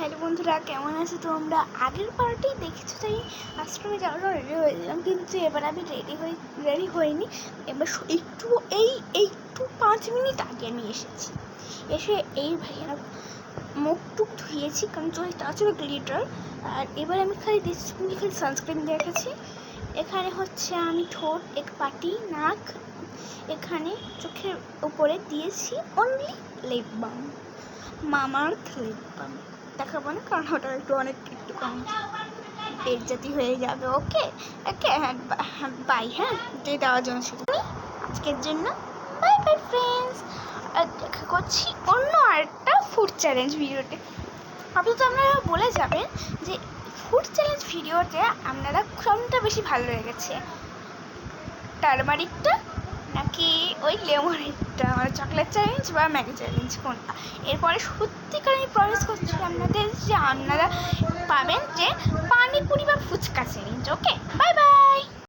Hello বন্ধুরা, কেমন আছো তোমরা? আগের পার্টেই দেখেছো, তাই আশ্রমে যাওয়ার রেডি হয়ে দিলাম, কিন্তু এবার আমি রেডি হইনি। এবার একটু 5 মিনিট আগে আমি এসে এই ভাইয়েরা মুখ টুক ধুয়েছি, কারণ চোখে তাছাড়া গ্লিটার। আর এবার আমি খালি সানস্ক্রিন দেখেছি। এখানে হচ্ছে আমি ঠোঁট, এক পাটি, নাক, এখানে চোখের উপরে দিয়েছি only lip balm, Mamaearth lip balm. দেখাবো না, কারণ ওটা একটু কম বেজ্জাতি হয়ে যাবে। ওকে ওকে, বাই। হ্যাঁ, দিয়ে দেওয়ার জন্য শুধু আজকের জন্য বাই বাই ফ্রেন্ডস। আর দেখা করছি অন্য আরেকটা ফুড চ্যালেঞ্জ ভিডিওতে। আপনি তো আপনারা বলে যাবেন যে ফুড চ্যালেঞ্জ ভিডিওতে আপনারা কোনটা বেশি ভালো লেগেছে, টারমারিকটা নাকি ওই লেমনেরটা, মানে চকলেট চ্যালেঞ্জ বা ম্যাগি চ্যালেঞ্জ, কোনটা? এরপরে সত্যিকার আমি প্রমিস করছি আপনাদের যে আপনারা পাবেন যে পানিপুরি বা ফুচকা চ্যালেঞ্জ। ওকে, বাই বাই।